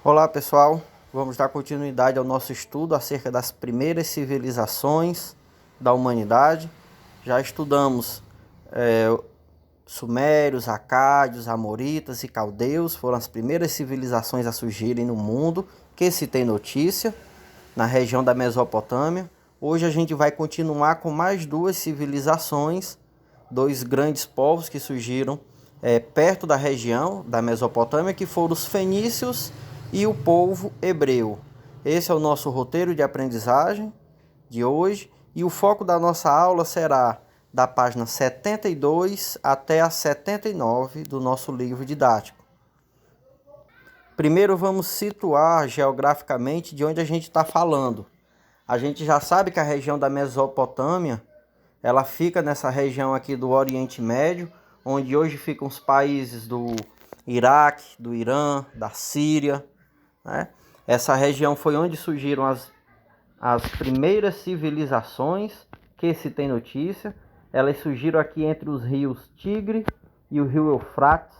Olá pessoal, vamos dar continuidade ao nosso estudo acerca das primeiras civilizações da humanidade. Já estudamos sumérios, acádios, amoritas e caldeus, foram as primeiras civilizações a surgirem no mundo que se tem notícia, na região da Mesopotâmia. Hoje a gente vai continuar com mais duas civilizações, dois grandes povos que surgiram perto da região da Mesopotâmia, que foram os fenícios e o povo hebreu. Esse é o nosso roteiro de aprendizagem de hoje e o foco da nossa aula será da página 72 até a 79 do nosso livro didático. Primeiro vamos situar geograficamente de onde a gente está falando. A gente já sabe que a região da Mesopotâmia, ela fica nessa região aqui do Oriente Médio, onde hoje ficam os países do Iraque, do Irã, da Síria, né? Essa região foi onde surgiram as primeiras civilizações que se tem notícia. Elas surgiram aqui entre os rios Tigre e o rio Eufrates.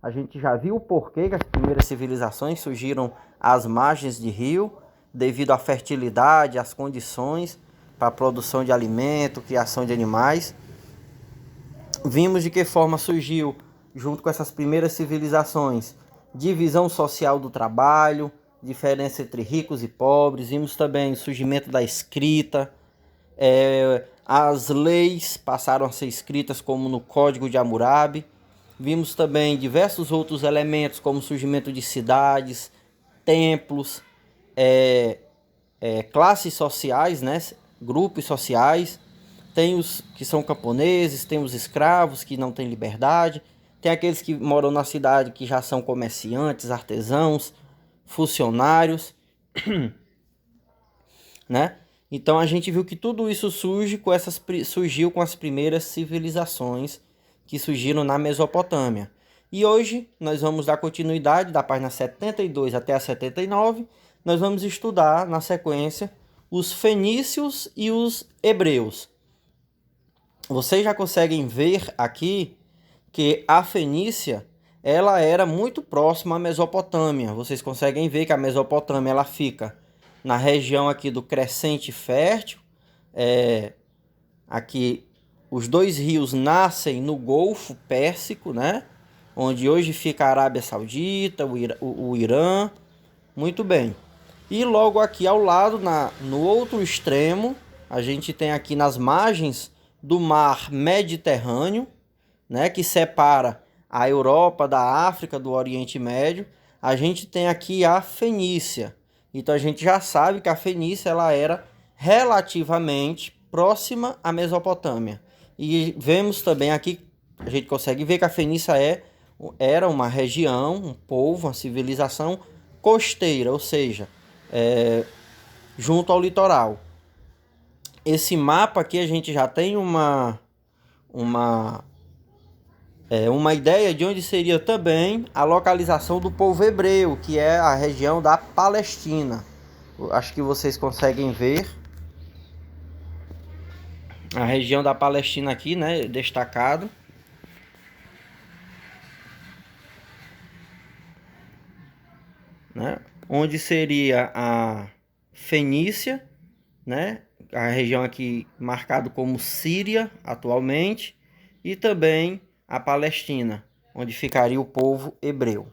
A gente já viu o porquê que as primeiras civilizações surgiram às margens de rio, devido à fertilidade, às condições para a produção de alimento, criação de animais. Vimos de que forma surgiu, junto com essas primeiras civilizações, divisão social do trabalho, diferença entre ricos e pobres. Vimos também o surgimento da escrita. As leis passaram a ser escritas como no Código de Hammurabi. Vimos também diversos outros elementos, como o surgimento de cidades, templos, classes sociais, né? Grupos sociais. Tem os que são camponeses, tem os escravos que não têm liberdade, tem aqueles que moram na cidade que já são comerciantes, artesãos, funcionários, né? Então a gente viu que tudo isso surgiu com as primeiras civilizações que surgiram na Mesopotâmia. E hoje nós vamos dar continuidade da página 72 até a 79. Nós vamos estudar na sequência os fenícios e os hebreus. Vocês já conseguem ver aqui que a Fenícia ela era muito próxima à Mesopotâmia. Vocês conseguem ver que a Mesopotâmia ela fica na região aqui do Crescente Fértil. Aqui os dois rios nascem no Golfo Pérsico, né? Onde hoje fica a Arábia Saudita, o Irã. Muito bem. E logo aqui ao lado, no outro extremo, a gente tem aqui nas margens do mar Mediterrâneo, né, que separa a Europa da África, do Oriente Médio. A gente tem aqui a Fenícia. Então a gente já sabe que a Fenícia ela era relativamente próxima à Mesopotâmia. E vemos também aqui, a gente consegue ver que a Fenícia era uma região, um povo, uma civilização costeira, ou seja, junto ao litoral. Esse mapa aqui a gente já tem uma ideia de onde seria também a localização do povo hebreu, que é a região da Palestina. Acho que vocês conseguem ver a região da Palestina aqui, né, destacado. Né, onde seria a Fenícia, né, a região aqui marcado como Síria atualmente, e também a Palestina, onde ficaria o povo hebreu.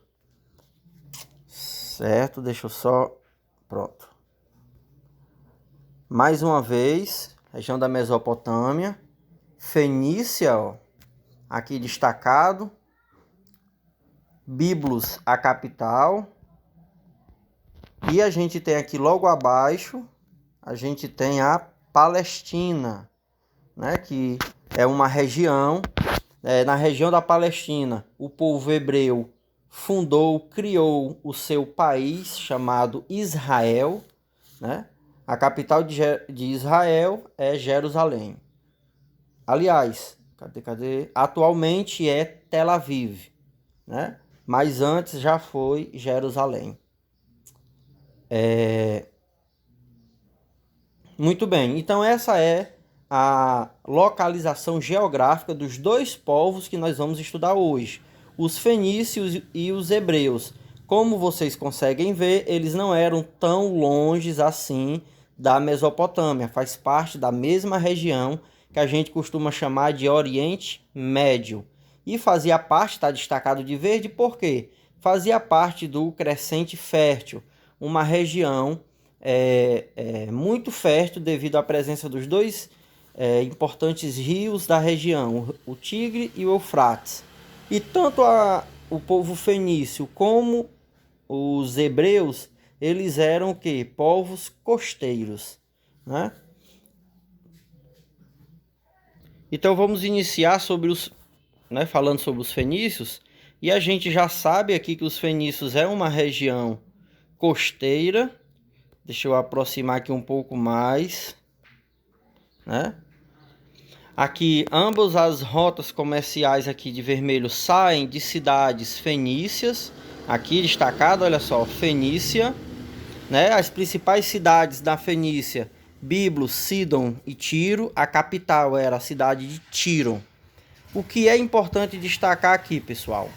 Certo? Deixa eu só... Pronto. Mais uma vez, região da Mesopotâmia, Fenícia, ó, aqui destacado, Biblos, a capital, e a gente tem aqui logo abaixo, a gente tem a Palestina, né, que é uma região, na região da Palestina, o povo hebreu criou o seu país chamado Israel, né? A capital de Israel é Jerusalém. Aliás, atualmente é Tel Aviv, né? Mas antes já foi Jerusalém. Muito bem, então essa é a localização geográfica dos dois povos que nós vamos estudar hoje, os fenícios e os hebreus. como vocês conseguem ver, eles não eram tão longes assim da Mesopotâmia. Faz parte da mesma região que a gente costuma chamar de Oriente Médio. E fazia parte, está destacado de verde, por quê? Fazia parte do Crescente Fértil, uma região muito fértil devido à presença dos dois importantes rios da região, o Tigre e o Eufrates. E tanto o povo fenício como os hebreus, eles eram o quê? Povos costeiros, né? Então vamos iniciar falando sobre os fenícios. E a gente já sabe aqui que os fenícios é uma região costeira. Deixa eu aproximar aqui um pouco mais, né? Aqui, ambas as rotas comerciais aqui de vermelho saem de cidades fenícias. Aqui destacado, olha só, Fenícia, né? As principais cidades da Fenícia, Biblos, Sidon e Tiro. A capital era a cidade de Tiro. O que é importante destacar aqui, pessoal?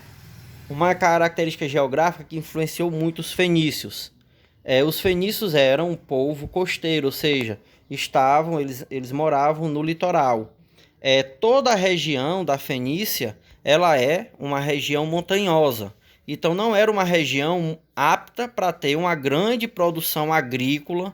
Uma característica geográfica que influenciou muito os fenícios. Os fenícios eram um povo costeiro, ou seja, eles moravam no litoral. Toda a região da Fenícia, ela é uma região montanhosa. Então não era uma região apta para ter uma grande produção agrícola,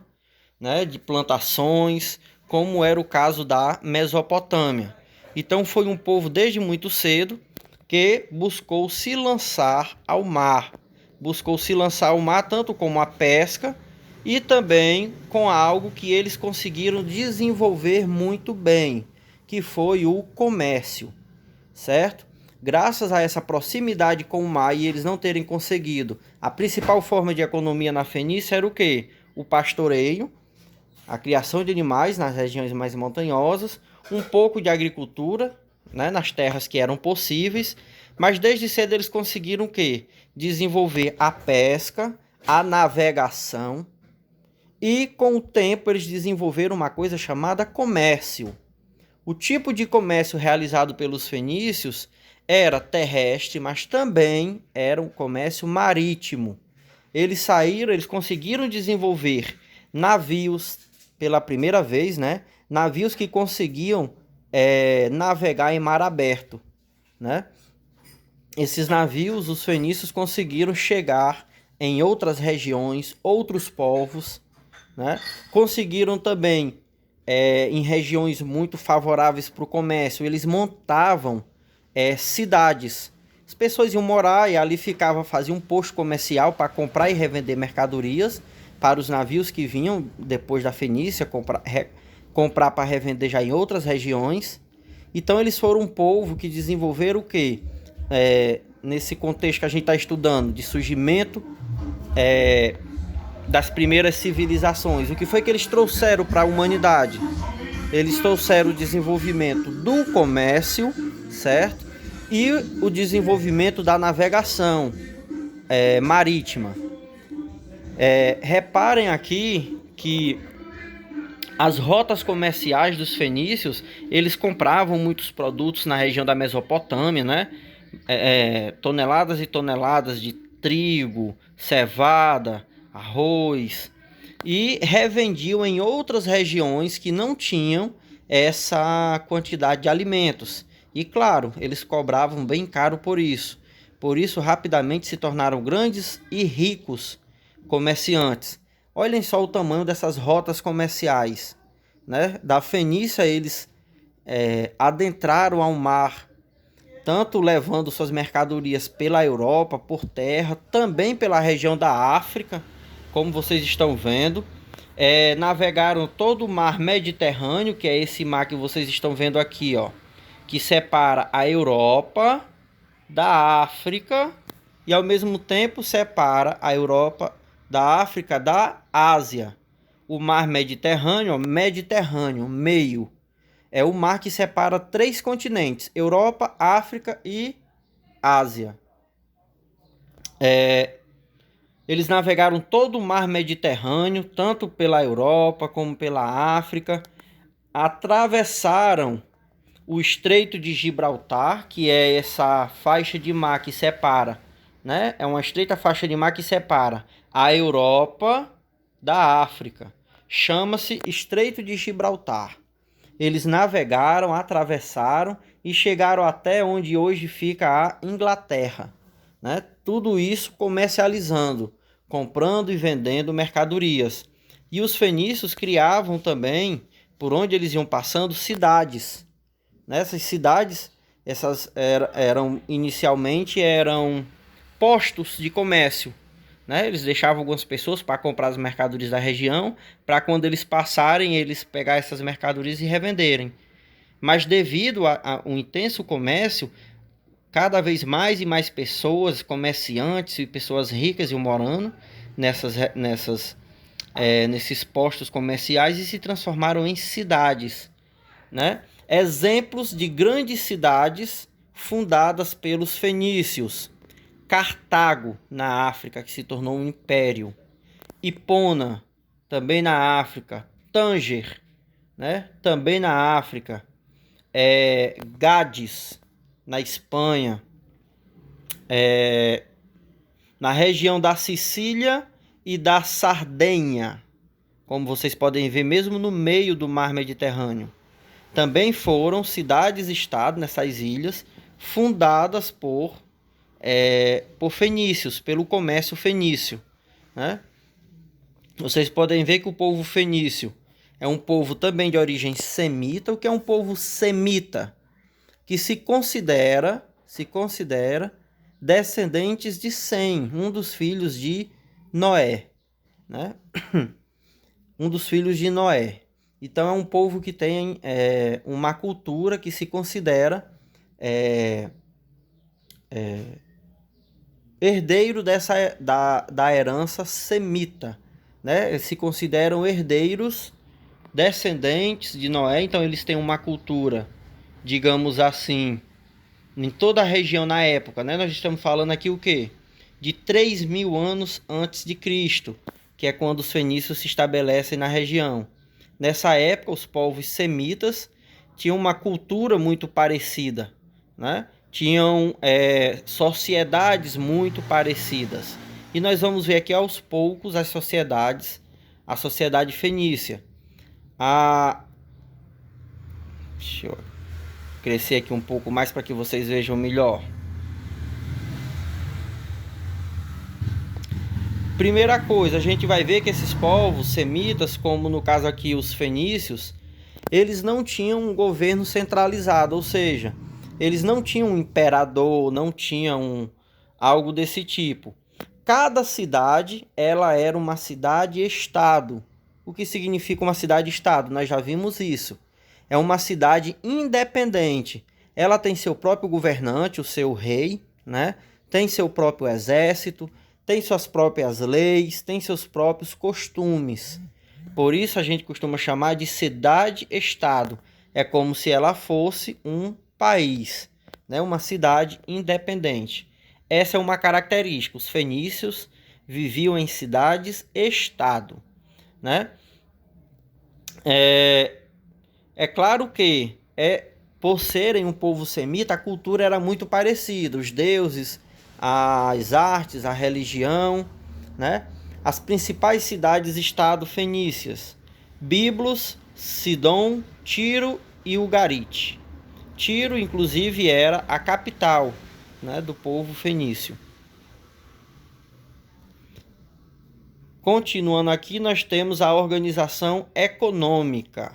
né, de plantações, como era o caso da Mesopotâmia. Então foi um povo desde muito cedo que buscou se lançar ao mar. Buscou se lançar ao mar tanto como a pesca e também com algo que eles conseguiram desenvolver muito bem, que foi o comércio, certo? Graças a essa proximidade com o mar e eles não terem conseguido, a principal forma de economia na Fenícia era o quê? O pastoreio, a criação de animais nas regiões mais montanhosas, um pouco de agricultura, né, nas terras que eram possíveis, mas desde cedo eles conseguiram o quê? Desenvolver a pesca, a navegação e com o tempo eles desenvolveram uma coisa chamada comércio. O tipo de comércio realizado pelos fenícios era terrestre, mas também era um comércio marítimo. Eles conseguiram desenvolver navios pela primeira vez, né? Navios que conseguiam navegar em mar aberto, né? Esses navios, os fenícios conseguiram chegar em outras regiões, outros povos, né? Conseguiram também em regiões muito favoráveis para o comércio, eles montavam cidades. As pessoas iam morar e ali faziam um posto comercial para comprar e revender mercadorias para os navios que vinham depois da Fenícia, comprar para revender já em outras regiões. Então eles foram um povo que desenvolveram o quê? Nesse contexto que a gente está estudando, de surgimento das primeiras civilizações. O que foi que eles trouxeram para a humanidade? Eles trouxeram o desenvolvimento do comércio, certo? E o desenvolvimento da navegação marítima. Reparem aqui que as rotas comerciais dos fenícios, eles compravam muitos produtos na região da Mesopotâmia, né? Toneladas e toneladas de trigo, cevada, arroz, e revendiam em outras regiões que não tinham essa quantidade de alimentos. E claro, eles cobravam bem caro por isso. Por isso, rapidamente se tornaram grandes e ricos comerciantes. Olhem só o tamanho dessas rotas comerciais, né? Da Fenícia, eles adentraram ao mar, tanto levando suas mercadorias pela Europa, por terra, também pela região da África, como vocês estão vendo. Navegaram todo o mar Mediterrâneo, que é esse mar que vocês estão vendo aqui, ó, que separa a Europa da África e ao mesmo tempo separa a Europa da África da Ásia. O mar Mediterrâneo, ó, Mediterrâneo, meio, é o mar que separa 3 continentes: Europa, África e Ásia. Eles navegaram todo o mar Mediterrâneo, tanto pela Europa como pela África. Atravessaram o Estreito de Gibraltar, que é essa faixa de mar que separa né? É uma estreita faixa de mar que separa a Europa da África. Chama-se Estreito de Gibraltar. Eles navegaram, atravessaram e chegaram até onde hoje fica a Inglaterra, né? Tudo isso comercializando, comprando e vendendo mercadorias. E os fenícios criavam também, por onde eles iam passando, cidades. Nessas cidades, inicialmente eram postos de comércio, né? Eles deixavam algumas pessoas para comprar as mercadorias da região, para quando eles passarem, eles pegar essas mercadorias e revenderem. Mas devido a um intenso comércio, cada vez mais e mais pessoas, comerciantes e pessoas ricas iam morando nesses postos comerciais e se transformaram em cidades, né? Exemplos de grandes cidades fundadas pelos fenícios. Cartago, na África, que se tornou um império. Hipona, também na África. Tanger, né? Também na África. Gades, na Espanha. Na região da Sicília e da Sardenha, como vocês podem ver, mesmo no meio do mar Mediterrâneo. Também foram cidades-estado nessas ilhas, fundadas por fenícios, pelo comércio fenício, né? Vocês podem ver que o povo fenício é um povo também de origem semita. O que é um povo semita? Que se considera descendentes de Sem, um dos filhos de Noé, né? Um dos filhos de Noé. Então é um povo que tem uma cultura que se considera herdeiro da herança semita, né? Eles se consideram herdeiros, descendentes de Noé. Então eles têm uma cultura, digamos assim, em toda a região na época, né? Nós estamos falando aqui o quê? De 3.000 anos antes de Cristo, que é quando os fenícios se estabelecem na região. Nessa época, os povos semitas tinham uma cultura muito parecida, né? Tinham sociedades muito parecidas. E nós vamos ver aqui aos poucos a sociedade fenícia. Deixa eu crescer aqui um pouco mais para que vocês vejam melhor. Primeira coisa, a gente vai ver que esses povos semitas, como no caso aqui os fenícios, eles não tinham um governo centralizado, ou seja, eles não tinham um imperador, não tinham algo desse tipo. Cada cidade, ela era uma cidade-estado. O que significa uma cidade-estado? Nós já vimos isso. É uma cidade independente. Ela tem seu próprio governante, o seu rei, né? Tem seu próprio exército, tem suas próprias leis, tem seus próprios costumes. Por isso a gente costuma chamar de cidade-estado. É como se ela fosse um país, né? Uma cidade independente. Essa é uma característica. Os fenícios viviam em cidades-estado, né? É claro que por serem um povo semita, a cultura era muito parecida. Os deuses, as artes, a religião, né? As principais cidades-estado fenícias: Biblos, Sidom, Tiro e Ugarit. Tiro, inclusive, era a capital, né, do povo fenício. Continuando aqui, nós temos a organização econômica.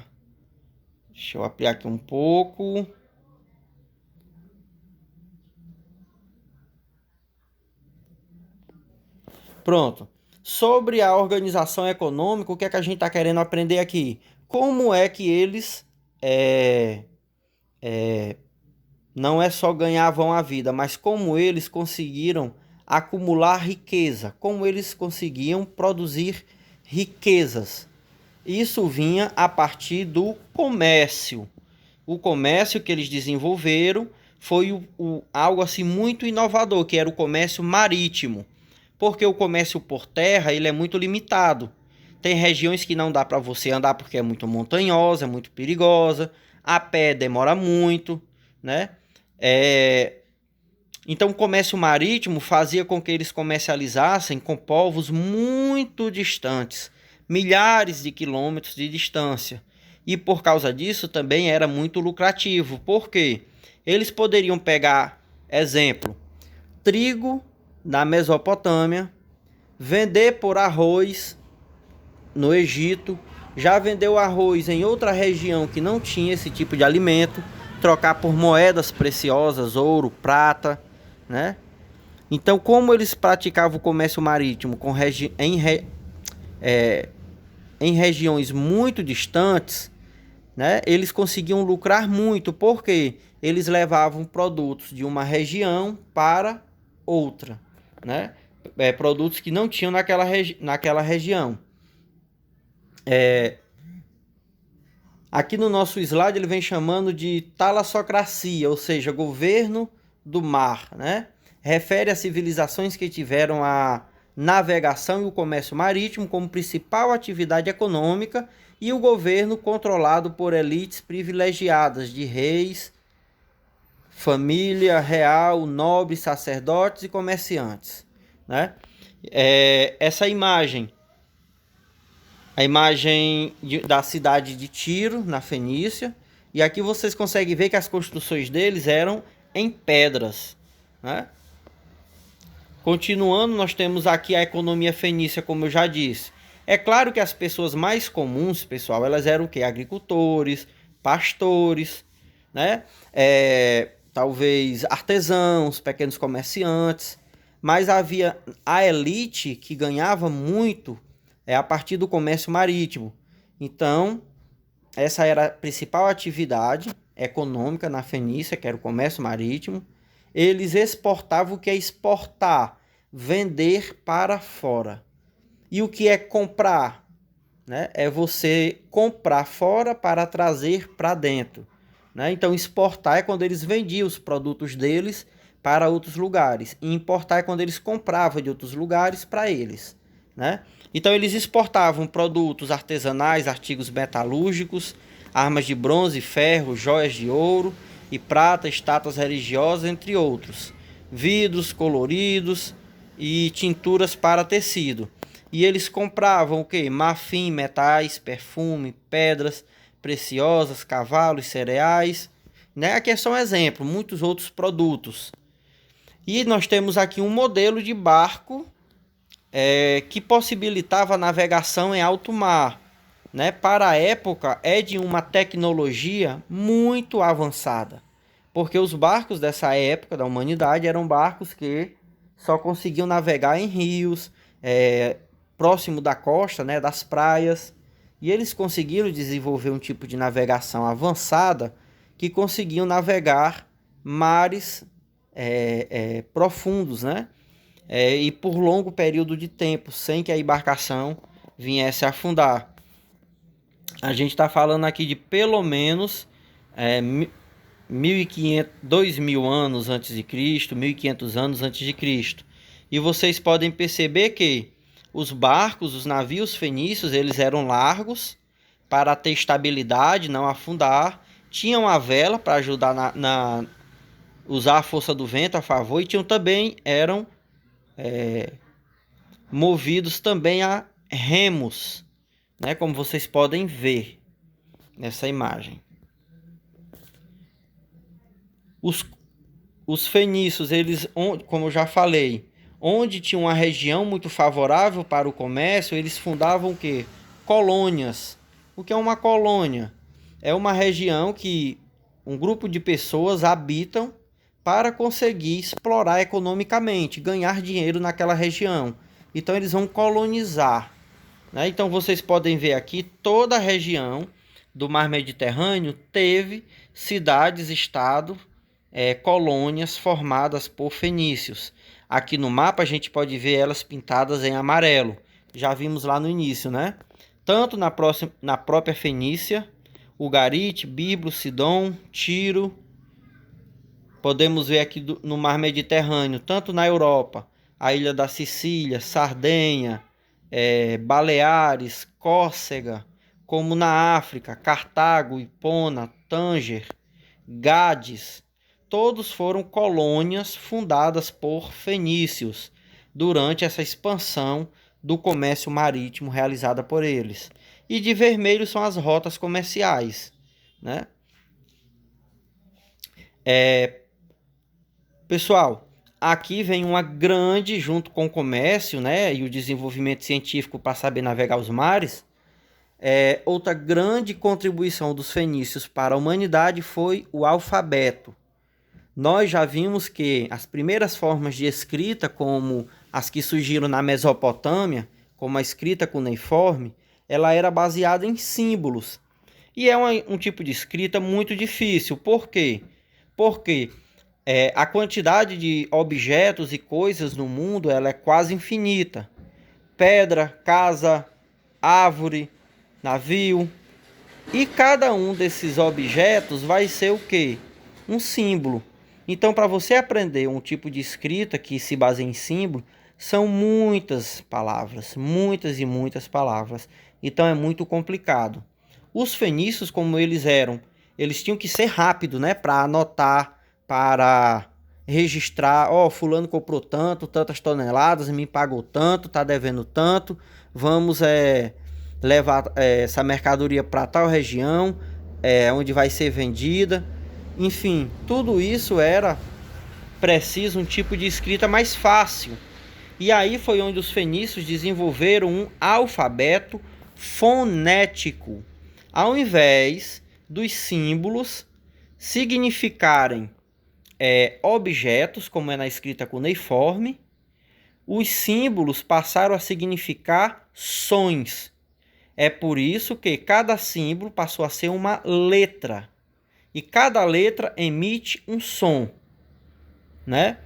Deixa eu ampliar aqui um pouco. Pronto. Sobre a organização econômica, o que é que a gente está querendo aprender aqui? Como é que eles não é só ganhavam a vida, mas como eles conseguiram acumular riqueza, como eles conseguiam produzir riquezas. Isso vinha a partir do comércio. O comércio que eles desenvolveram foi algo assim muito inovador, que era o comércio marítimo. Porque o comércio por terra ele é muito limitado. Tem regiões que não dá para você andar porque é muito montanhosa, é muito perigosa. A pé demora muito, né? Então o comércio marítimo fazia com que eles comercializassem com povos muito distantes, milhares de quilômetros de distância. E por causa disso também era muito lucrativo. Por quê? Eles poderiam pegar, exemplo, trigo da Mesopotâmia, vender por arroz no Egito, já vendeu arroz em outra região que não tinha esse tipo de alimento, trocar por moedas preciosas, ouro, prata, né? Então, como eles praticavam o comércio marítimo em regiões muito distantes, né? Eles conseguiam lucrar muito, porque eles levavam produtos de uma região para outra, né? Produtos que não tinham naquela região. Aqui no nosso slide ele vem chamando de talassocracia, ou seja, governo do mar, né? Refere a civilizações que tiveram a navegação e o comércio marítimo como principal atividade econômica e o governo controlado por elites privilegiadas de reis, família real, nobres, sacerdotes e comerciantes, né? Essa imagem, a imagem da cidade de Tiro, na Fenícia, e aqui vocês conseguem ver que as construções deles eram em pedras, né? Continuando, nós temos aqui a economia fenícia, como eu já disse. É claro que as pessoas mais comuns, pessoal, elas eram o quê? Agricultores, pastores, né? Talvez artesãos, pequenos comerciantes. Mas havia a elite que ganhava muito a partir do comércio marítimo. Então, essa era a principal atividade econômica na Fenícia, que era o comércio marítimo. Eles exportavam. O que é exportar? Vender para fora. E o que é comprar? Né? É você comprar fora para trazer para dentro. Né? Então, exportar é quando eles vendiam os produtos deles para outros lugares. E importar é quando eles compravam de outros lugares para eles. Né? Então, eles exportavam produtos artesanais, artigos metalúrgicos, armas de bronze, ferro, joias de ouro e prata, estátuas religiosas, entre outros. Vidros coloridos e tinturas para tecido. E eles compravam o que? Marfim, metais, perfume, pedras preciosas, cavalos, cereais. Né? Aqui é só um exemplo, muitos outros produtos. E nós temos aqui um modelo de barco que possibilitava a navegação em alto mar. Né? Para a época, é de uma tecnologia muito avançada. Porque os barcos dessa época da humanidade eram barcos que só conseguiam navegar em rios, próximo da costa, né, das praias. E eles conseguiram desenvolver um tipo de navegação avançada que conseguiam navegar mares profundos, né? E por longo período de tempo, sem que a embarcação viesse a afundar. A gente está falando aqui de pelo menos 1.500, 2.000 anos antes de Cristo, 1.500 anos antes de Cristo. E vocês podem perceber que os barcos, os navios fenícios, eles eram largos para ter estabilidade, não afundar. Tinham a vela para ajudar usar a força do vento a favor, e eram movidos também a remos, né, como vocês podem ver nessa imagem. Os fenícios, eles, como eu já falei, onde tinha uma região muito favorável para o comércio, eles fundavam o quê? Colônias. O que é uma colônia? É uma região que um grupo de pessoas habitam para conseguir explorar economicamente, ganhar dinheiro naquela região. Então eles vão colonizar. Né? Então vocês podem ver aqui toda a região do Mar Mediterrâneo teve cidades, estados, colônias formadas por fenícios. Aqui no mapa a gente pode ver elas pintadas em amarelo. Já vimos lá no início, né? Tanto na própria Fenícia, Ugarit, Biblo, Sidom, Tiro. Podemos ver aqui no Mar Mediterrâneo, tanto na Europa, a ilha da Sicília, Sardenha, Baleares, Córcega, como na África, Cartago, Hipona, Tanger, Gades, todos foram colônias fundadas por fenícios durante essa expansão do comércio marítimo realizada por eles. E de vermelho são as rotas comerciais, né? Pessoal, aqui vem uma grande, junto com o comércio, né, e o desenvolvimento científico para saber navegar os mares, outra grande contribuição dos fenícios para a humanidade foi o alfabeto. Nós já vimos que as primeiras formas de escrita, como as que surgiram na Mesopotâmia, como a escrita cuneiforme, ela era baseada em símbolos. E é um tipo de escrita muito difícil. Por quê? Porque a quantidade de objetos e coisas no mundo ela é quase infinita. Pedra, casa, árvore, navio. E cada um desses objetos vai ser o quê? Um símbolo. Então, para você aprender um tipo de escrita que se baseia em símbolo, são muitas palavras, muitas e muitas palavras. Então, é muito complicado. Os fenícios, como eles tinham que ser rápidos, né? Para anotar, para registrar. Fulano comprou tanto, tantas toneladas, me pagou tanto, tá devendo tanto. Vamos levar essa mercadoria para tal região, onde vai ser vendida. Enfim, tudo isso era preciso um tipo de escrita mais fácil. E aí foi onde os fenícios desenvolveram um alfabeto fonético. Ao invés dos símbolos significarem objetos, como é na escrita cuneiforme, os símbolos passaram a significar sons. É por isso que cada símbolo passou a ser uma letra. E cada letra emite um som, né?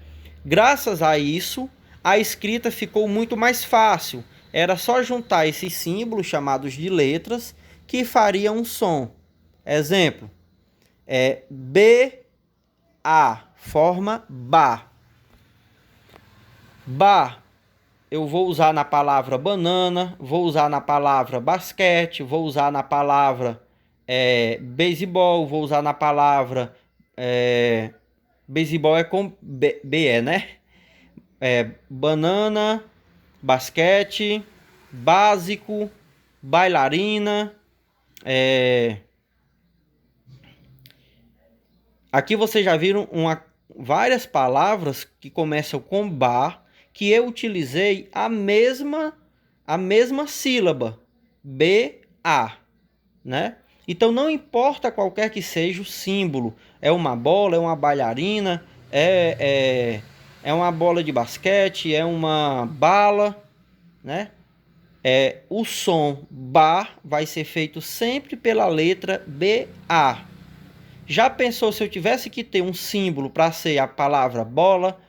Graças a isso, a escrita ficou muito mais fácil. Era só juntar esses símbolos chamados de letras que faria um som. Exemplo, B-A, forma ba. Ba, eu vou usar na palavra banana, vou usar na palavra basquete, vou usar na palavra beisebol, vou usar na palavra beisebol é com BE, né? Banana, basquete, básico, bailarina. Aqui vocês já viram várias palavras que começam com ba, que eu utilizei a mesma sílaba, B-A, né? Então não importa qualquer que seja o símbolo, é uma bola, é uma bailarina, é uma bola de basquete, é uma bala, né? O som ba vai ser feito sempre pela letra B-A. Já pensou se eu tivesse que ter um símbolo para ser a palavra bola,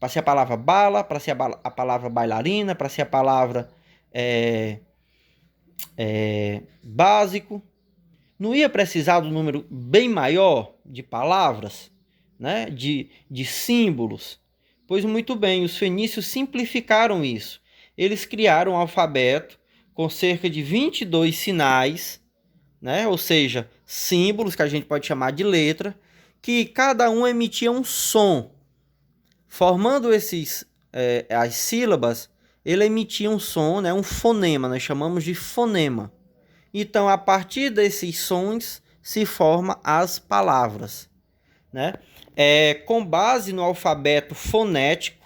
para ser a palavra bala, para ser a palavra bailarina, para ser a palavra básico? Não ia precisar do número bem maior de palavras, né? de símbolos? Pois muito bem, os fenícios simplificaram isso. Eles criaram um alfabeto com cerca de 22 sinais, né? Ou seja, símbolos que a gente pode chamar de letra, que cada um emitia um som. Formando as sílabas, ele emitia um som, né? Um fonema, nós chamamos de fonema. Então, a partir desses sons se formam as palavras, né? Com base no alfabeto fonético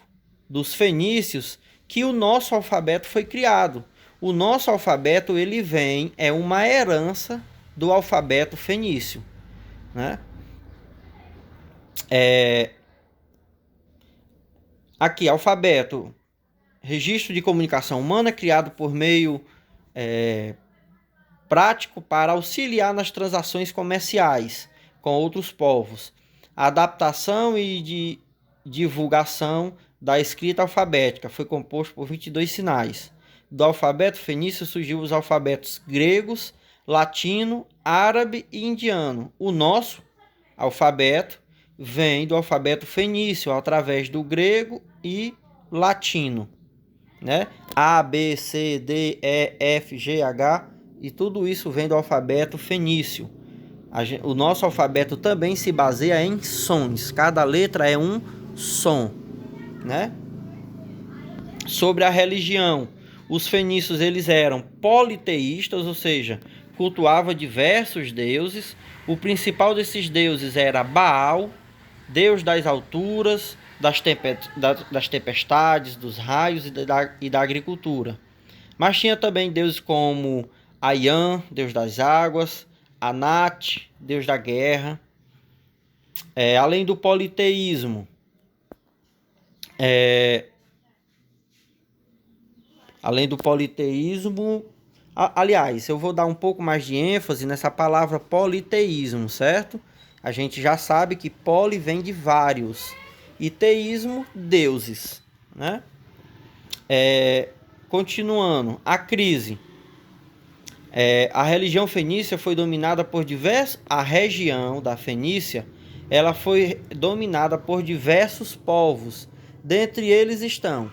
dos fenícios que o nosso alfabeto foi criado. O nosso alfabeto ele é uma herança do alfabeto fenício, né? Aqui, alfabeto, registro de comunicação humana criado por meio prático para auxiliar nas transações comerciais com outros povos. Adaptação e de divulgação da escrita alfabética foi composto por 22 sinais. Do alfabeto fenício surgiu os alfabetos gregos, latino, árabe e indiano. O nosso alfabeto vem do alfabeto fenício através do grego e latino, né? A, B, C, D, E, F, G, H, e tudo isso vem do alfabeto fenício. O nosso alfabeto também se baseia em sons. Cada letra é um som, né? Sobre a religião, os fenícios eles eram politeístas, ou seja, cultuavam diversos deuses. O principal desses deuses era Baal, deus das alturas, das tempestades, dos raios e da agricultura. Mas tinha também deuses como Ayan, deus das águas, Anat, deus da guerra. Além do politeísmo, aliás, eu vou dar um pouco mais de ênfase nessa palavra politeísmo, certo? A gente já sabe que poli vem de vários e teísmo, deuses, né? Continuando, a crise. A religião fenícia foi dominada por a região da Fenícia, ela foi dominada por diversos povos. Dentre eles estão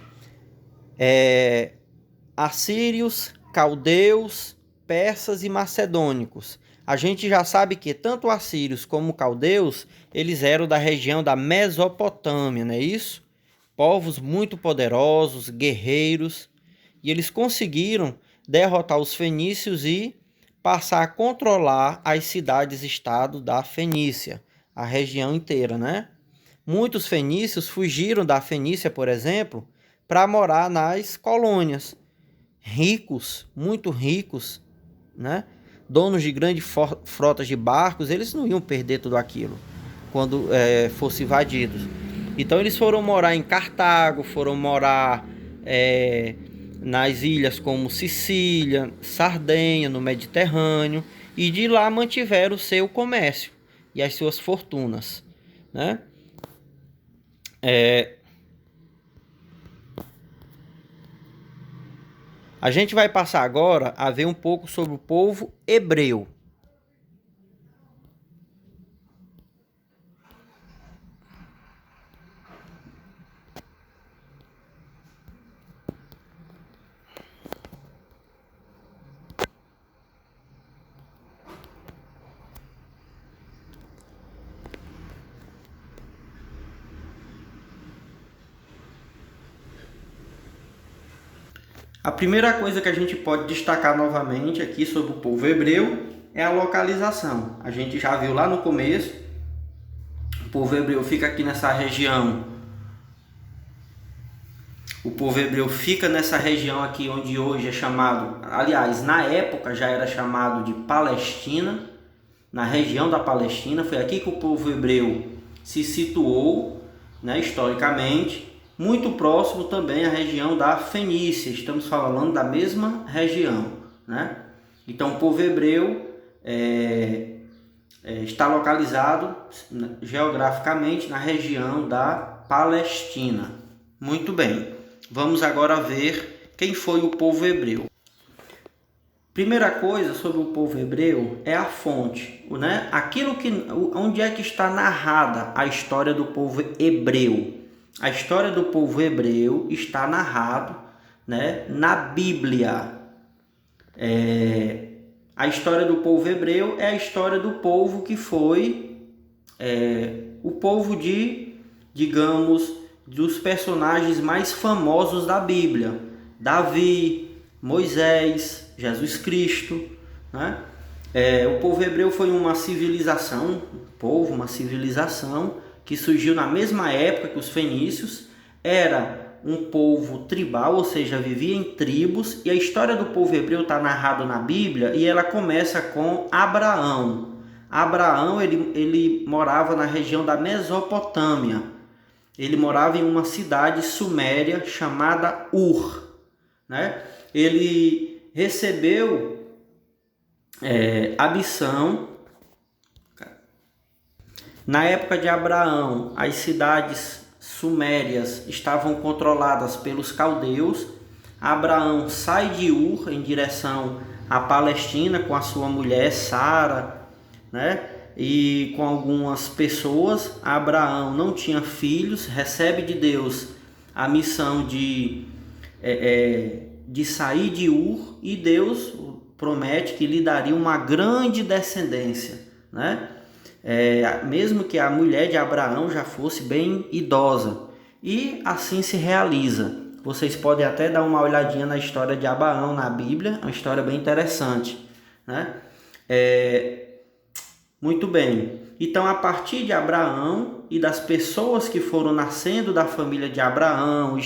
assírios, caldeus, persas e macedônicos. A gente já sabe que tanto assírios como caldeus, eles eram da região da Mesopotâmia, não é isso? Povos muito poderosos, guerreiros, e eles conseguiram derrotar os fenícios e passar a controlar as cidades-estado da Fenícia, a região inteira, né? Muitos fenícios fugiram da Fenícia, por exemplo, para morar nas colônias. Ricos, muito ricos, né? Donos de grandes frotas de barcos, eles não iam perder tudo aquilo quando fosse invadidos. Então eles foram morar em Cartago, foram morar nas ilhas como Sicília, Sardenha, no Mediterrâneo, e de lá mantiveram o seu comércio e as suas fortunas, né? A gente vai passar agora a ver um pouco sobre o povo hebreu. A primeira coisa que a gente pode destacar novamente aqui sobre o povo hebreu é a localização. A gente já viu lá no começo, o povo hebreu fica aqui nessa região. O povo hebreu fica nessa região aqui onde hoje é chamado, aliás, na época já era chamado de Palestina, na região da Palestina. Foi aqui que o povo hebreu se situou, né, historicamente. Muito próximo também à região da Fenícia, estamos falando da mesma região, né? Então o povo hebreu está localizado geograficamente na região da Palestina. Muito bem, vamos agora ver quem foi o povo hebreu. Primeira coisa sobre o povo hebreu é a fonte, né? Onde é que está narrada a história do povo hebreu? A história do povo hebreu está narrado, né, na Bíblia. A história do povo hebreu é a história do povo que foi o povo digamos, dos personagens mais famosos da Bíblia. Davi, Moisés, Jesus Cristo, né? O povo hebreu foi uma civilização, que surgiu na mesma época que os fenícios. Era um povo tribal, ou seja, vivia em tribos, e a história do povo hebreu está narrada na Bíblia, e ela começa com Abraão. Abraão, ele morava na região da Mesopotâmia. Ele morava em uma cidade suméria chamada Ur, né? Ele recebeu a missão. Na época de Abraão, as cidades sumérias estavam controladas pelos caldeus. Abraão sai de Ur em direção à Palestina com a sua mulher Sara, né? E com algumas pessoas. Abraão não tinha filhos, recebe de Deus a missão de sair de Ur, e Deus promete que lhe daria uma grande descendência, né? Mesmo que a mulher de Abraão já fosse bem idosa. E assim se realiza. Vocês podem até dar uma olhadinha na história de Abraão na Bíblia, uma história bem interessante, né? Muito bem. Então, a partir de Abraão e das pessoas que foram nascendo da família de Abraão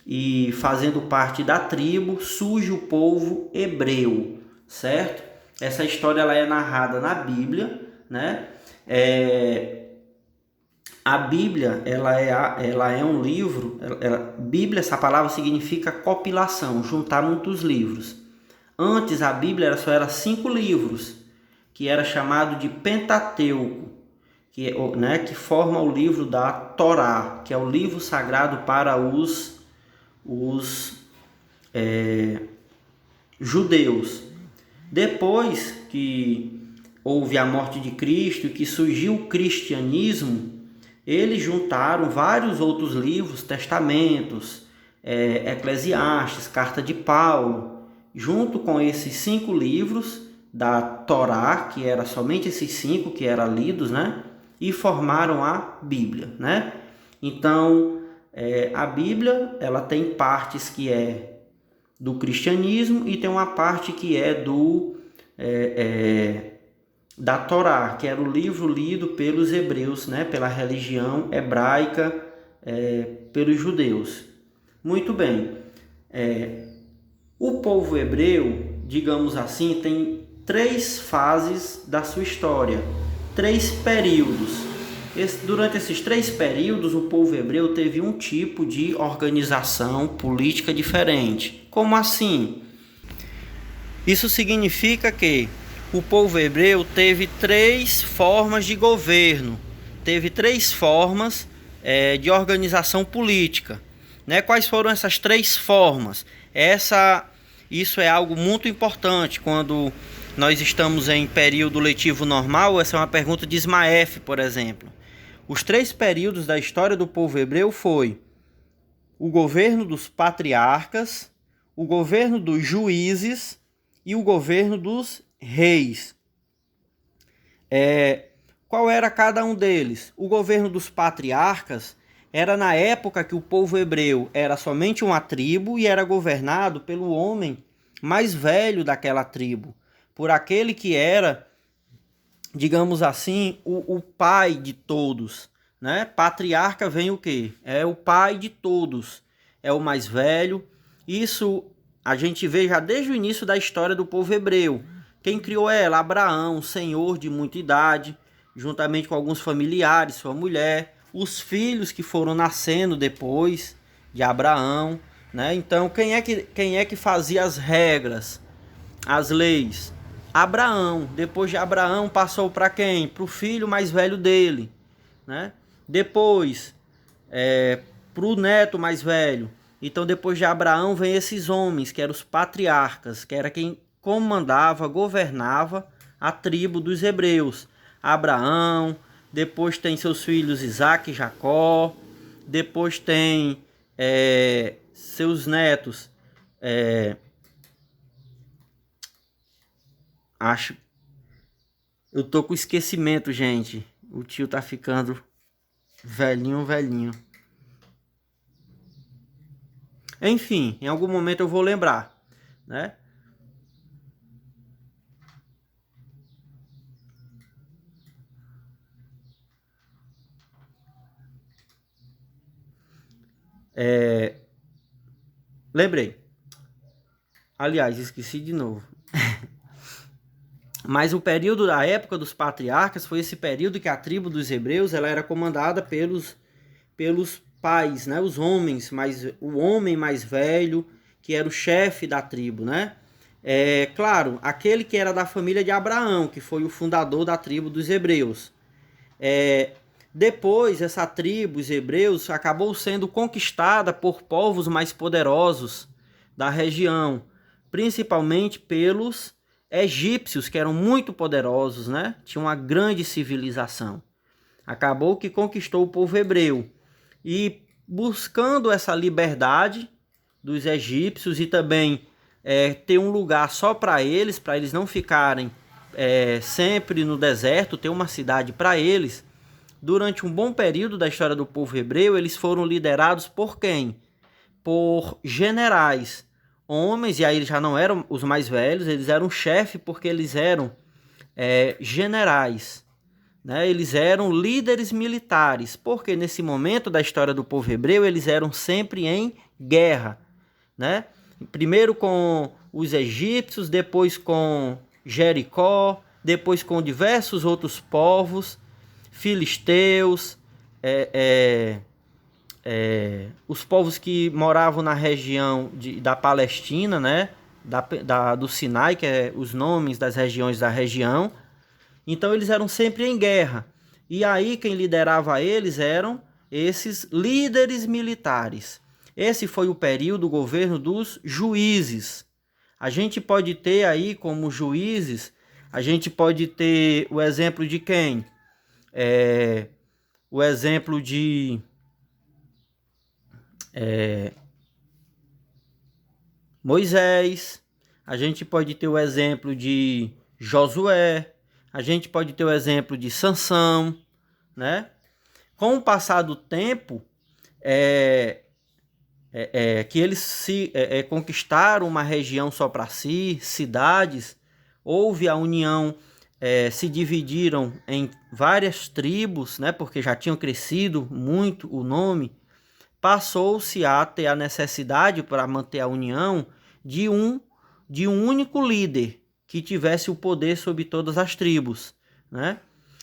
e fazendo parte da tribo, surge o povo hebreu, certo? Essa história ela é narrada na Bíblia, né? A Bíblia ela é um livro. Bíblia, essa palavra significa compilação, juntar muitos livros. Antes a Bíblia só era 5 livros, que era chamado de Pentateuco, que forma o livro da Torá, que é o livro sagrado para os judeus. Depois que houve a morte de Cristo e que surgiu o cristianismo, eles juntaram vários outros livros, testamentos, Eclesiastes, Carta de Paulo, junto com esses 5 livros da Torá, que era somente esses 5 que eram lidos, né? E formaram a Bíblia, né? Então, a Bíblia ela tem partes que é do cristianismo e tem uma parte que é da Torá, que era o livro lido pelos hebreus, né? Pela religião hebraica, pelos judeus. Muito bem. O povo hebreu, digamos assim, tem 3 fases da sua história, 3 períodos. Durante esses 3 períodos, o povo hebreu teve um tipo de organização política diferente. Como assim? Isso significa que o povo hebreu teve 3 formas de governo, teve 3 formas de organização política, né? Quais foram essas 3 formas? Isso é algo muito importante quando nós estamos em período letivo normal. Essa é uma pergunta de Ismaef, por exemplo. Os 3 períodos da história do povo hebreu foi o governo dos patriarcas, o governo dos juízes e o governo dos reis. Qual era cada um deles? O governo dos patriarcas era na época que o povo hebreu era somente uma tribo e era governado pelo homem mais velho daquela tribo, por aquele que era, digamos assim, o pai de todos, né? Patriarca vem o quê? É o pai de todos, é o mais velho. Isso a gente vê já desde o início da história do povo hebreu. Quem criou ela? Abraão, senhor de muita idade, juntamente com alguns familiares, sua mulher, os filhos que foram nascendo depois de Abraão, né? Então, quem é que fazia as regras, as leis? Abraão. Depois de Abraão passou para quem? Para o filho mais velho dele, né? Depois para o neto mais velho. Então, depois de Abraão vem esses homens que eram os patriarcas, que era quem comandava, governava a tribo dos hebreus. Abraão, depois tem seus filhos Isaac e Jacó, depois tem seus netos, eu tô com esquecimento, gente. O tio tá ficando velhinho. Enfim, em algum momento eu vou lembrar, né? Lembrei. Aliás, esqueci de novo. Mas o período da época dos patriarcas foi esse período que a tribo dos hebreus ela era comandada pelos pais, né? Os homens, o homem mais velho, que era o chefe da tribo, né? Claro, aquele que era da família de Abraão, que foi o fundador da tribo dos hebreus. Depois, essa tribo, os hebreus, acabou sendo conquistada por povos mais poderosos da região, principalmente pelos egípcios, que eram muito poderosos, né? Tinham uma grande civilização. Acabou que conquistou o povo hebreu. E buscando essa liberdade dos egípcios e também ter um lugar só para eles não ficarem sempre no deserto, ter uma cidade para eles. Durante um bom período da história do povo hebreu, eles foram liderados por quem? Por generais, homens, e aí eles já não eram os mais velhos, eles eram chefe porque eles eram generais, né? Eles eram líderes militares, porque nesse momento da história do povo hebreu, eles eram sempre em guerra, né? Primeiro com os egípcios, depois com Jericó, depois com diversos outros povos, filisteus, os povos que moravam na região da Palestina, né? Do Sinai, que é os nomes das regiões da região. Então eles eram sempre em guerra. E aí quem liderava eles eram esses líderes militares. Esse foi o período do governo dos juízes. A gente pode ter aí como juízes, a gente pode ter o exemplo de quem? O exemplo de Moisés, a gente pode ter o exemplo de Josué, a gente pode ter o exemplo de Sansão, né? Com o passar do tempo, que eles conquistaram uma região só para si, cidades, houve a união, se dividiram em várias tribos, né? Porque já tinham crescido muito o nome, passou-se a ter a necessidade para manter a união de um único líder que tivesse o poder sobre todas as tribos, né?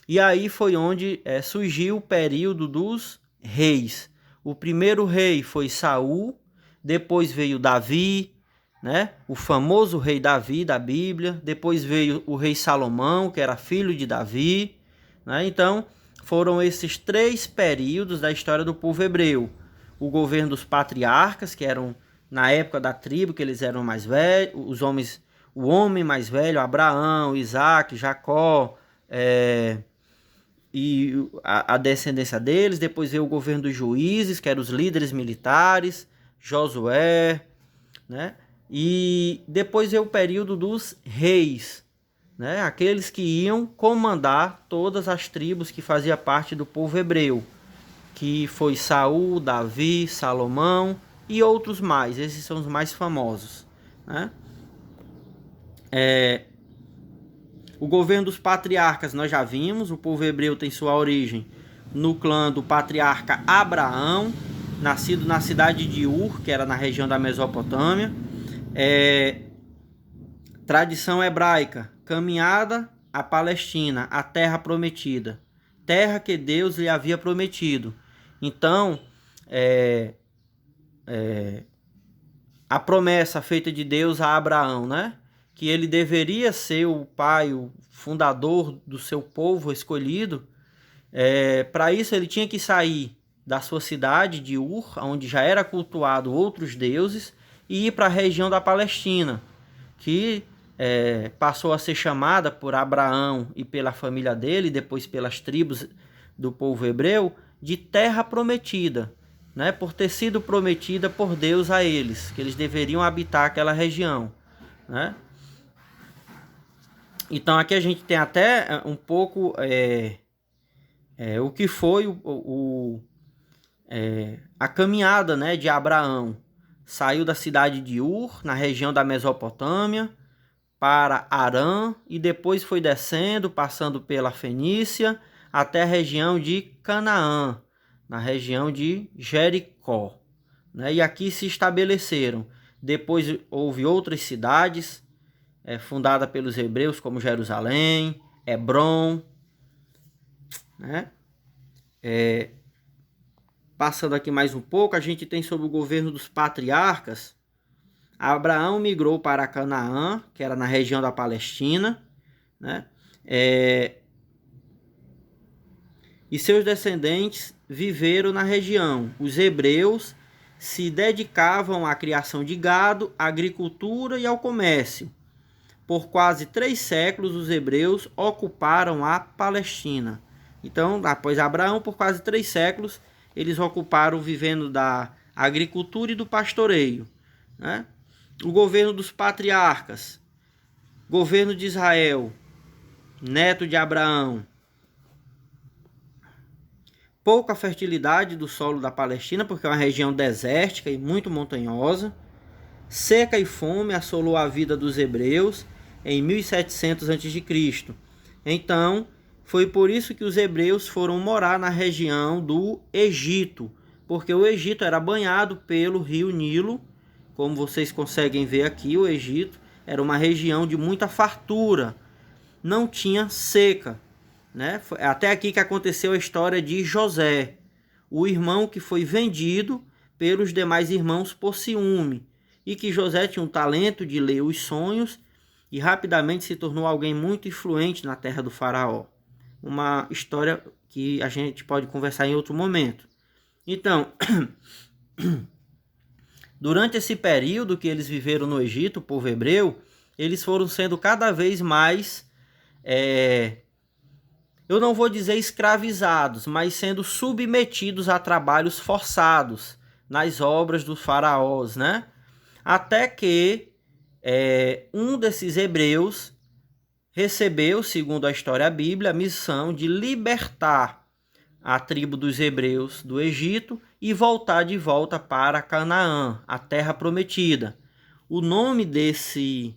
E aí foi onde surgiu o período dos reis. O primeiro rei foi Saul, depois veio Davi, né? O famoso rei Davi da Bíblia, depois veio o rei Salomão, que era filho de Davi, né? Então foram esses 3 períodos da história do povo hebreu. O governo dos patriarcas, que eram na época da tribo, que eles eram mais velhos, o homem mais velho, Abraão, Isaac, Jacó, e a descendência deles. Depois veio o governo dos juízes, que eram os líderes militares, Josué, né? E depois veio o período dos reis, né? Aqueles que iam comandar todas as tribos que faziam parte do povo hebreu, que foi Saul, Davi, Salomão e outros mais. Esses são os mais famosos, né? O governo dos patriarcas nós já vimos. O povo hebreu tem sua origem no clã do patriarca Abraão, nascido na cidade de Ur, que era na região da Mesopotâmia. Tradição hebraica: caminhada à Palestina, a terra prometida, terra que Deus lhe havia prometido. Então, a promessa feita de Deus a Abraão, né? Que ele deveria ser o pai, o fundador do seu povo escolhido. Para isso ele tinha que sair da sua cidade de Ur, onde já era cultuado outros deuses, e ir para a região da Palestina, que passou a ser chamada por Abraão e pela família dele, depois pelas tribos do povo hebreu, de terra prometida, né? Por ter sido prometida por Deus a eles, que eles deveriam habitar aquela região, né? Então aqui a gente tem até um pouco o que foi a caminhada, né, de Abraão. Saiu da cidade de Ur, na região da Mesopotâmia, para Harã, e depois foi descendo, passando pela Fenícia, até a região de Canaã, na região de Jericó, né? E aqui se estabeleceram. Depois houve outras cidades fundadas pelos hebreus, como Jerusalém, Hebrom, né? Passando aqui mais um pouco, a gente tem sobre o governo dos patriarcas. Abraão migrou para Canaã, que era na região da Palestina, né? E seus descendentes viveram na região. Os hebreus se dedicavam à criação de gado, à agricultura e ao comércio. Por quase 3 séculos, os hebreus ocuparam a Palestina. Então, após Abraão, por quase 3 séculos, eles ocuparam, vivendo da agricultura e do pastoreio, né? O governo dos patriarcas, governo de Israel. neto de Abraão. Pouca fertilidade do solo da Palestina, porque é uma região desértica e muito montanhosa. Seca e fome assolou a vida dos hebreus em 1700 a.C. Então, foi por isso que os hebreus foram morar na região do Egito, porque o Egito era banhado pelo rio Nilo. Como vocês conseguem ver aqui, o Egito era uma região de muita fartura, não tinha seca, né? Foi até aqui que aconteceu a história de José, o irmão que foi vendido pelos demais irmãos por ciúme, e que José tinha um talento de ler os sonhos e rapidamente se tornou alguém muito influente na terra do faraó. Uma história que a gente pode conversar em outro momento. Então, durante esse período que eles viveram no Egito, o povo hebreu, eles foram sendo cada vez mais, eu não vou dizer escravizados, mas sendo submetidos a trabalhos forçados nas obras dos faraós, né? Até que um desses hebreus recebeu, segundo a história bíblica, a missão de libertar a tribo dos hebreus do Egito e voltar de volta para Canaã, a terra prometida. O nome desse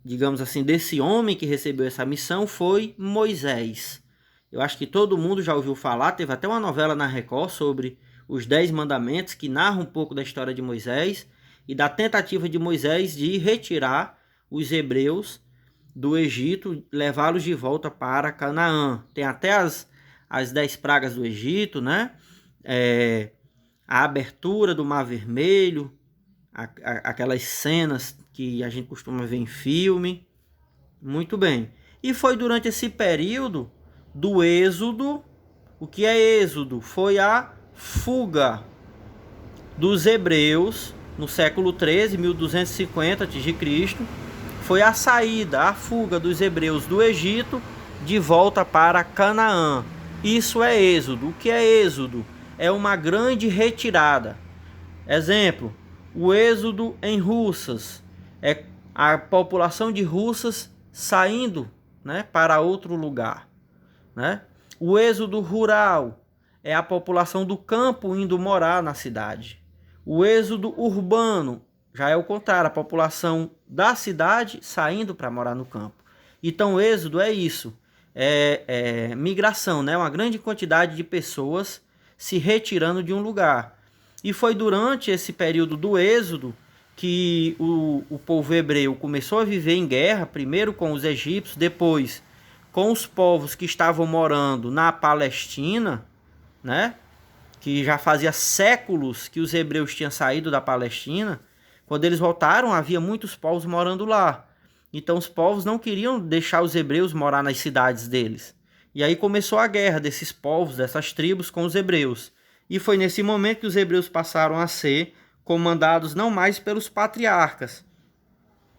digamos assim, desse homem que recebeu essa missão foi Moisés. Eu acho que todo mundo já ouviu falar, teve até uma novela na Record sobre os 10 mandamentos, que narra um pouco da história de Moisés e da tentativa de Moisés de retirar os hebreus do Egito, levá-los de volta para Canaã. Tem até as 10 pragas do Egito, né? A abertura do Mar Vermelho, aquelas cenas que a gente costuma ver em filme. Muito bem. E foi durante esse período do Êxodo. O que é Êxodo? Foi a fuga dos hebreus no século 13, 1250 a.C. Foi a saída, a fuga dos hebreus do Egito de volta para Canaã. Isso é Êxodo. O que é Êxodo? É uma grande retirada. Exemplo, o êxodo em Russas é a população de Russas saindo, né, para outro lugar, né? O êxodo rural é a população do campo indo morar na cidade. O êxodo urbano já é o contrário, a população da cidade saindo para morar no campo. Então o êxodo é isso, é migração, né? Uma grande quantidade de pessoas se retirando de um lugar. E foi durante esse período do êxodo que o povo hebreu começou a viver em guerra, primeiro com os egípcios, depois com os povos que estavam morando na Palestina, né? Que já fazia séculos que os hebreus tinham saído da Palestina. Quando eles voltaram, havia muitos povos morando lá. Então os povos não queriam deixar os hebreus morar nas cidades deles. E aí começou a guerra desses povos, dessas tribos com os hebreus. E foi nesse momento que os hebreus passaram a ser comandados não mais pelos patriarcas,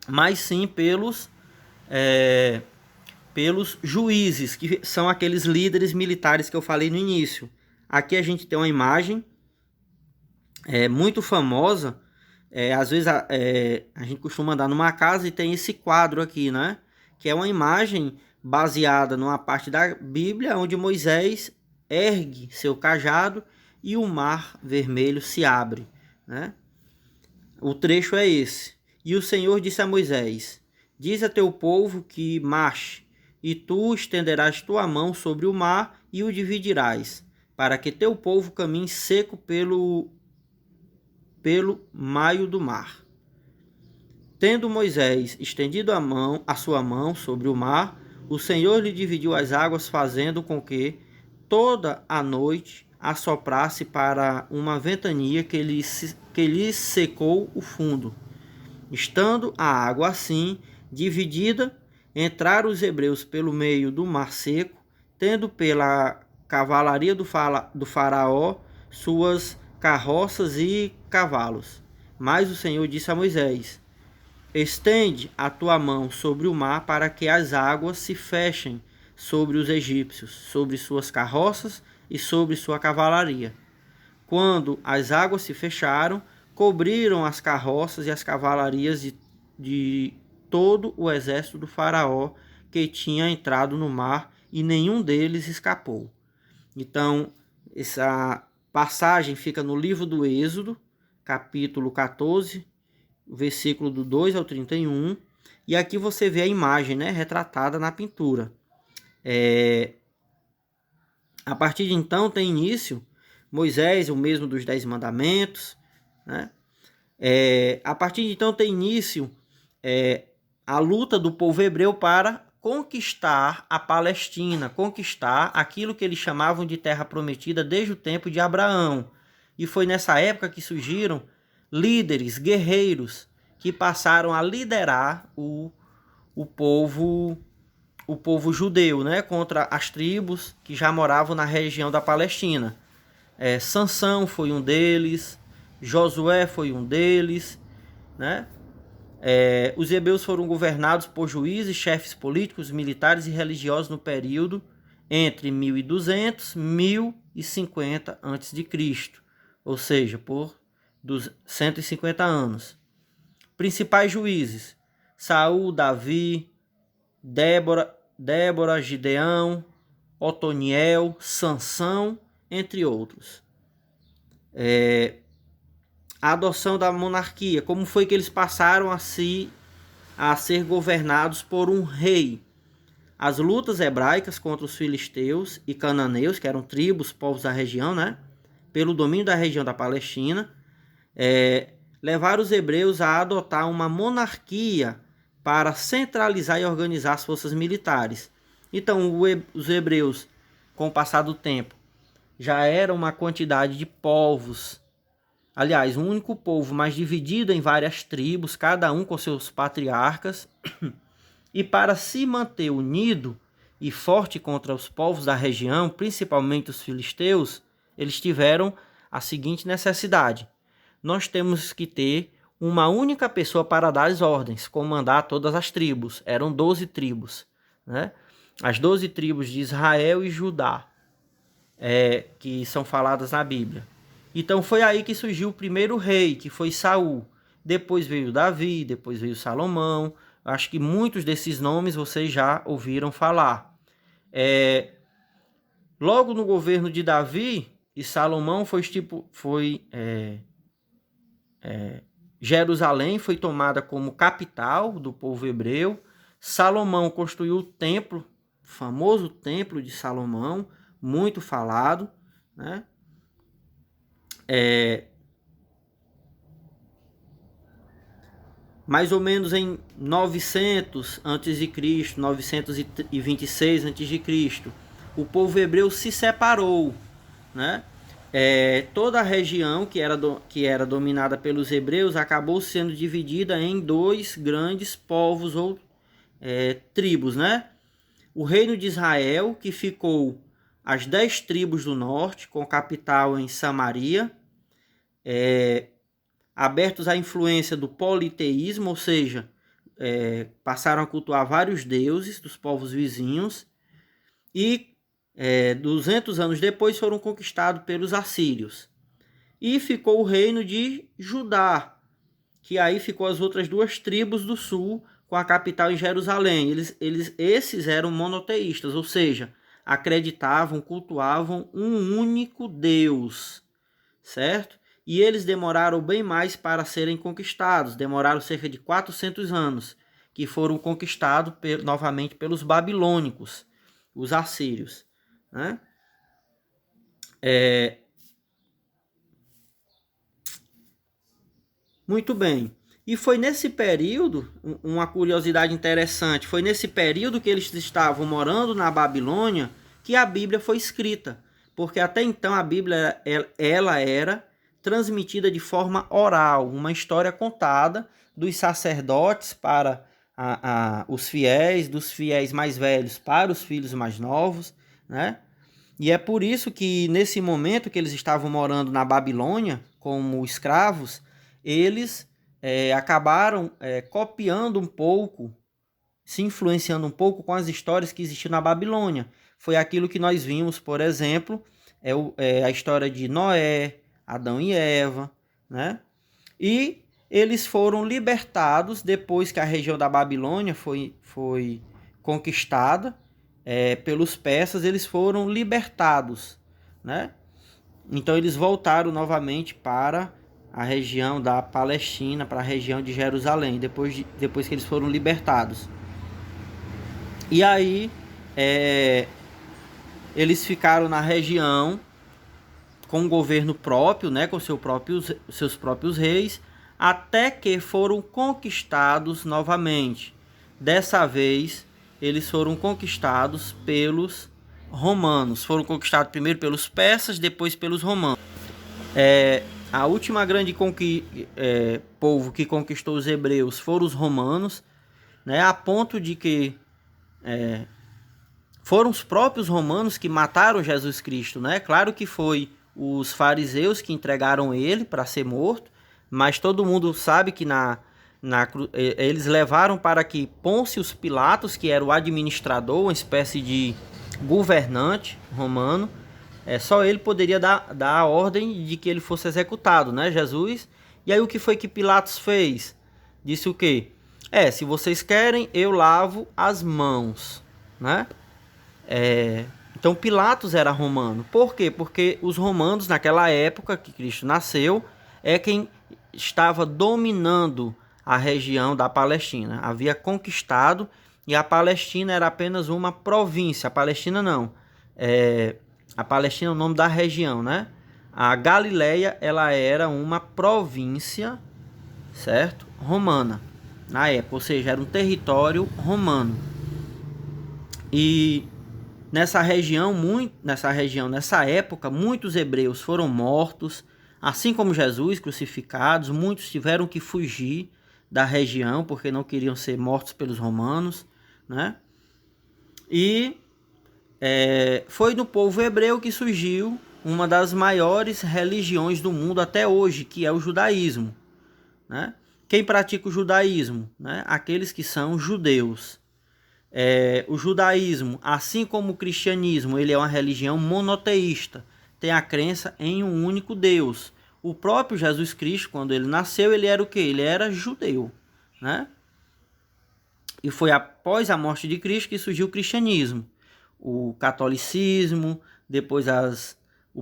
mas sim pelos juízes, que são aqueles líderes militares que eu falei no início. Aqui a gente tem uma imagem muito famosa. Às vezes a gente costuma andar numa casa e tem esse quadro aqui, né? Que é uma imagem baseada numa parte da Bíblia onde Moisés ergue seu cajado e o mar vermelho se abre, né? O trecho é esse. E o Senhor disse a Moisés: diz a teu povo que marche, e tu estenderás tua mão sobre o mar e o dividirás, para que teu povo caminhe seco pelo maio do mar. Tendo Moisés estendido a sua mão sobre o mar, o Senhor lhe dividiu as águas, fazendo com que toda a noite assoprasse para uma ventania que lhe secou o fundo. Estando a água assim dividida, entraram os hebreus pelo meio do mar seco, tendo pela cavalaria do faraó suas carroças e cavalos. Mas o Senhor disse a Moisés: estende a tua mão sobre o mar, para que as águas se fechem sobre os egípcios, sobre suas carroças e sobre sua cavalaria. Quando as águas se fecharam, cobriram as carroças e as cavalarias de todo o exército do faraó que tinha entrado no mar, e nenhum deles escapou. Então, essa passagem fica no livro do Êxodo, capítulo 14, versículo do 2 ao 31, e aqui você vê a imagem, né, retratada na pintura. A partir de então tem início Moisés, o mesmo dos 10 mandamentos, né? A partir de então tem início a luta do povo hebreu para conquistar a Palestina, conquistar aquilo que eles chamavam de terra prometida desde o tempo de Abraão. E foi nessa época que surgiram líderes, guerreiros, que passaram a liderar o povo judeu, né, contra as tribos que já moravam na região da Palestina. Sansão foi um deles, Josué foi um deles, né? Os hebreus foram governados por juízes, chefes políticos, militares e religiosos no período entre 1200 e 1050 a.C., ou seja, por 150 anos. Principais juízes: Saul, Davi, Débora, Gideão, Otoniel, Sansão, entre outros. A adoção da monarquia, como foi que eles passaram a ser governados por um rei. As lutas hebraicas contra os filisteus e cananeus, que eram tribos, povos da região, né, pelo domínio da região da Palestina, levaram os hebreus a adotar uma monarquia para centralizar e organizar as forças militares. Então, os hebreus, com o passar do tempo, já era uma quantidade de povos. Aliás, um único povo, mas dividido em várias tribos, cada um com seus patriarcas. E para se manter unido e forte contra os povos da região, principalmente os filisteus, eles tiveram a seguinte necessidade: nós temos que ter uma única pessoa para dar as ordens, comandar todas as tribos. Eram 12 tribos, né? As 12 tribos de Israel e Judá, que são faladas na Bíblia. Então foi aí que surgiu o primeiro rei, que foi Saul. Depois veio Davi, depois veio Salomão. Acho que muitos desses nomes vocês já ouviram falar. Logo no governo de Davi e Salomão Jerusalém foi tomada como capital do povo hebreu. Salomão construiu o templo, o famoso templo de Salomão, muito falado, né? Mais ou menos em 900 a.C., 926 a.C., o povo hebreu se separou, né? Toda a região que era dominada pelos hebreus acabou sendo dividida em dois grandes povos ou tribos, né? O reino de Israel, que ficou as 10 tribos do norte, com capital em Samaria, abertos à influência do politeísmo, ou seja, passaram a cultuar vários deuses dos povos vizinhos, e 200 anos depois foram conquistados pelos assírios. E ficou o reino de Judá, que aí ficou as outras duas tribos do sul, com a capital em Jerusalém. Esses eram monoteístas, ou seja, acreditavam, cultuavam um único Deus, certo? E eles demoraram bem mais para serem conquistados, demoraram cerca de 400 anos, que foram conquistados novamente pelos babilônicos, os assírios, né? Muito bem. E foi nesse período, uma curiosidade interessante, foi nesse período que eles estavam morando na Babilônia que a Bíblia foi escrita. Porque até então a Bíblia ela era transmitida de forma oral, uma história contada dos sacerdotes para os fiéis, dos fiéis mais velhos para os filhos mais novos, né? E é por isso que nesse momento que eles estavam morando na Babilônia como escravos, eles acabaram copiando um pouco, se influenciando um pouco com as histórias que existiam na Babilônia. Foi aquilo que nós vimos, por exemplo, a história de Noé, Adão e Eva, né? E eles foram libertados depois que a região da Babilônia foi conquistada pelos persas. Eles foram libertados, né? Então eles voltaram novamente para a região da Palestina, para a região de Jerusalém, depois que eles foram libertados. E aí eles ficaram na região com um governo próprio, né, com seus próprios reis, até que foram conquistados novamente. Dessa vez, eles foram conquistados pelos romanos. Foram conquistados primeiro pelos persas, depois pelos romanos. A última grande povo que conquistou os hebreus foram os romanos, né, a ponto de que foram os próprios romanos que mataram Jesus Cristo, né? Claro que foi os fariseus que entregaram ele para ser morto, mas todo mundo sabe que eles levaram para que Pôncio Pilatos, que era o administrador, uma espécie de governante romano, só ele poderia dar a ordem de que ele fosse executado, né, Jesus? E aí o que foi que Pilatos fez? Disse o quê? Se vocês querem, eu lavo as mãos, né? Então Pilatos era romano. Por quê? Porque os romanos, naquela época que Cristo nasceu, quem estava dominando a região da Palestina. Havia conquistado, e a Palestina era apenas uma província. A Palestina não. A Palestina é o nome da região, né? A Galileia, ela era uma província, certo? Romana, na época. Ou seja, era um território romano. E nessa época, muitos hebreus foram mortos, assim como Jesus, crucificados. Muitos tiveram que fugir da região porque não queriam ser mortos pelos romanos, né? E foi no povo hebreu que surgiu uma das maiores religiões do mundo até hoje, que é o judaísmo, né? Quem pratica o judaísmo, né? Aqueles que são judeus. O judaísmo, assim como o cristianismo, ele é uma religião monoteísta, tem a crença em um único Deus. O próprio Jesus Cristo, quando ele nasceu, ele era o quê? Ele era judeu, né? E foi após a morte de Cristo que surgiu o cristianismo, o catolicismo, depois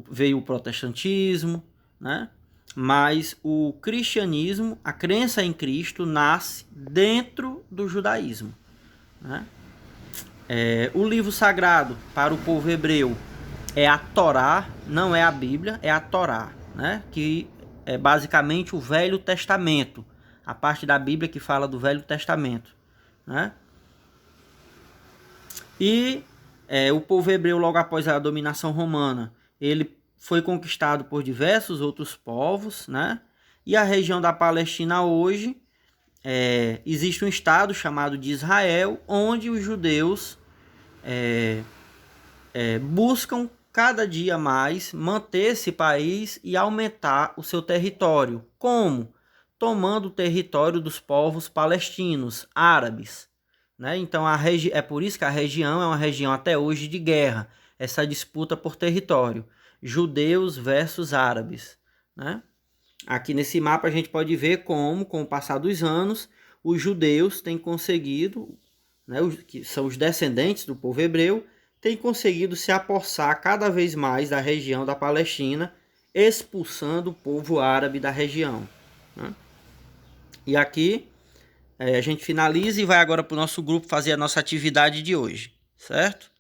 veio o protestantismo, né? Mas o cristianismo, a crença em Cristo, nasce dentro do judaísmo, né? O livro sagrado para o povo hebreu é a Torá, não é a Bíblia, é a Torá, né? Que é basicamente o Velho Testamento, a parte da Bíblia que fala do Velho Testamento, né? E o povo hebreu, logo após a dominação romana, ele foi conquistado por diversos outros povos, né? E a região da Palestina hoje, existe um estado chamado de Israel, onde os judeus buscam cada dia mais manter esse país e aumentar o seu território. Como? Tomando o território dos povos palestinos, árabes, né? Então é por isso que a região é uma região até hoje de guerra, essa disputa por território, judeus versus árabes, né? Aqui nesse mapa a gente pode ver como, com o passar dos anos, os judeus têm conseguido, né, que são os descendentes do povo hebreu, têm conseguido se apossar cada vez mais da região da Palestina, expulsando o povo árabe da região, né? E aqui a gente finaliza e vai agora para o nosso grupo fazer a nossa atividade de hoje, certo?